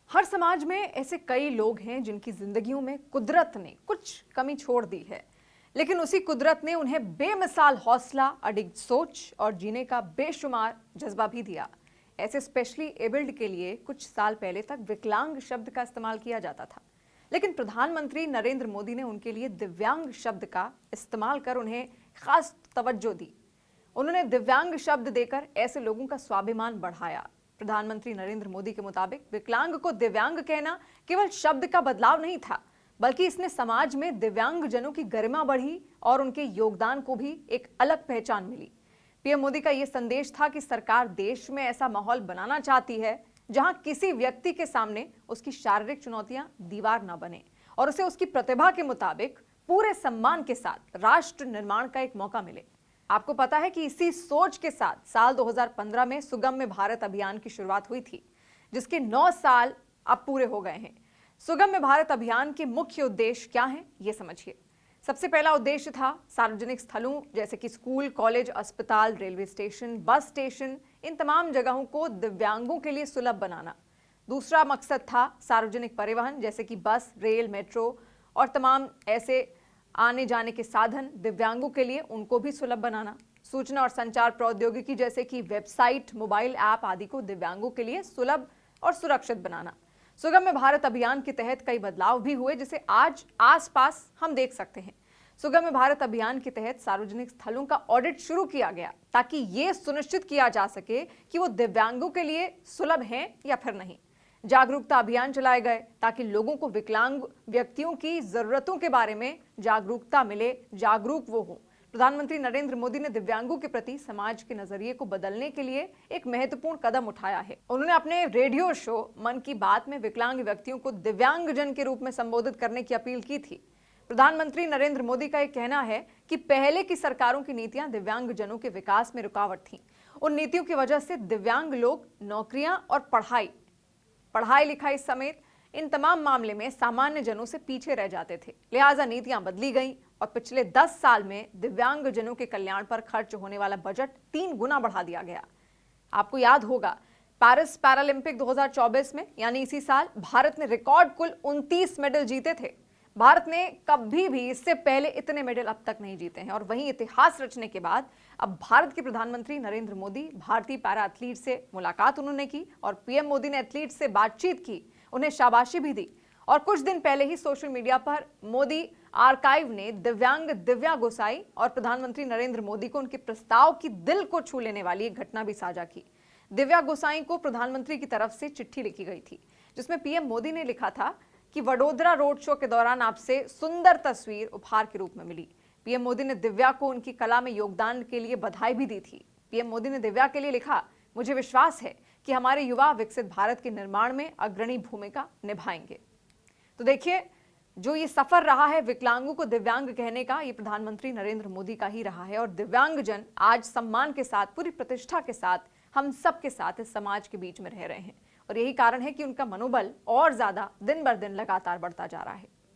हर समाज में ऐसे कई लोग हैं जिनकी जिंदगियों में कुदरत ने कुछ कमी छोड़ दी है, लेकिन उसी कुदरत ने उन्हें बेमिसाल हौसला, अडिग सोच और जीने का बेशुमार जज्बा भी दिया। ऐसे स्पेशली एबल्ड के लिए कुछ साल पहले तक विकलांग शब्द का इस्तेमाल किया जाता था, लेकिन प्रधानमंत्री नरेंद्र मोदी ने उनके लिए दिव्यांग शब्द का इस्तेमाल कर उन्हें खास तवज्जो दी। उन्होंने दिव्यांग शब्द देकर ऐसे लोगों का स्वाभिमान बढ़ाया। प्रधानमंत्री नरेंद्र मोदी के मुताबिक विकलांग को दिव्यांग कहना केवल शब्द का बदलाव नहीं था, बल्कि इसने समाज में दिव्यांग जनों की गरिमा बढ़ी और उनके योगदान को भी एक अलग पहचान मिली। पीएम मोदी का यह संदेश था कि सरकार देश में ऐसा माहौल बनाना चाहती है जहां किसी व्यक्ति के सामने उसकी शारीरिक चुनौतियां दीवार न बने और उसे उसकी प्रतिभा के मुताबिक पूरे सम्मान के साथ राष्ट्र निर्माण का एक मौका मिले। आपको पता है कि इसी सोच के साथ साल 2015 में सुगम्य भारत अभियान की शुरुआत हुई थी, जिसके 9 साल अब पूरे हो गए हैं। सुगम्य भारत अभियान के मुख्य उद्देश्य क्या हैं, ये समझिए। सबसे पहला उद्देश्य था सार्वजनिक स्थलों जैसे कि स्कूल, कॉलेज, अस्पताल, रेलवे स्टेशन, बस स्टेशन, इन तमाम जगहों को दिव्यांगों के लिए सुलभ बनाना। दूसरा मकसद था सार्वजनिक परिवहन जैसे कि बस, रेल, मेट्रो और तमाम ऐसे आने जाने के साधन दिव्यांगों के लिए उनको भी सुलभ बनाना। सूचना और संचार प्रौद्योगिकी जैसे कि वेबसाइट, मोबाइल ऐप आदि को दिव्यांगों के लिए सुलभ और सुरक्षित बनाना। सुगम्य भारत अभियान के तहत कई बदलाव भी हुए जिसे आज आसपास हम देख सकते हैं। सुगम्य भारत अभियान के तहत सार्वजनिक स्थलों का ऑडिट शुरू किया गया ताकि ये सुनिश्चित किया जा सके कि वो दिव्यांगों के लिए सुलभ हैं या फिर नहीं। जागरूकता अभियान चलाए गए ताकि लोगों को विकलांग व्यक्तियों की जरूरतों के बारे में जागरूकता मिले, जागरूक वो हो। प्रधानमंत्री नरेंद्र मोदी ने दिव्यांगों के प्रति समाज के नजरिए को बदलने के लिए एक महत्वपूर्ण कदम उठाया है। उन्होंने अपने रेडियो शो मन की बात में विकलांग व्यक्तियों को दिव्यांगजन के रूप में संबोधित करने की अपील की थी। प्रधानमंत्री नरेंद्र मोदी का यह कहना है कि पहले की सरकारों की नीतियां दिव्यांगजनों के विकास में रुकावट थीं। उन नीतियों की वजह से दिव्यांग लोग नौकरियां और पढ़ाई लिखाई समेत इन तमाम मामले में सामान्य जनों से पीछे रह जाते थे। लिहाजा नीतियां बदली गईं और पिछले 10 साल में दिव्यांग जनों के कल्याण पर खर्च होने वाला बजट 3 गुना बढ़ा दिया गया। आपको याद होगा पेरिस पैरालंपिक 2024 में यानी इसी साल भारत ने रिकॉर्ड कुल 29 मेडल जीते थे। भारत ने कभी भी इससे पहले इतने मेडल अब तक नहीं जीते हैं और वहीं इतिहास रचने के बाद अब भारत के प्रधानमंत्री नरेंद्र मोदी भारतीय पैरा एथलीट से मुलाकात उन्होंने की और पीएम मोदी ने एथलीट से बातचीत की, उन्हें शाबाशी भी दी। और कुछ दिन पहले ही सोशल मीडिया पर मोदी आर्काइव ने दिव्यांग दिव्या गोसाई और प्रधानमंत्री नरेंद्र मोदी को उनके प्रस्ताव की दिल को छू लेने वाली एक घटना भी साझा की। दिव्या गोसाई को प्रधानमंत्री की तरफ से चिट्ठी लिखी गई थी जिसमें पीएम मोदी ने लिखा था कि वडोदरा रोड शो के दौरान आपसे सुंदर तस्वीर उपहार के रूप में मिली। पीएम मोदी ने दिव्या को उनकी कला में योगदान के लिए बधाई भी दी थी। पीएम मोदी ने दिव्या के लिए लिखा, मुझे विश्वास है कि हमारे युवा विकसित भारत के निर्माण में अग्रणी भूमिका निभाएंगे। तो देखिए, जो ये सफर रहा है विकलांगों को दिव्यांग कहने का, ये प्रधानमंत्री नरेंद्र मोदी का ही रहा है और दिव्यांगजन आज सम्मान के साथ, पूरी प्रतिष्ठा के साथ हम सबके साथ इस समाज के बीच में रह रहे हैं और यही कारण है कि उनका मनोबल और ज्यादा दिन बर दिन लगातार बढ़ता जा रहा है।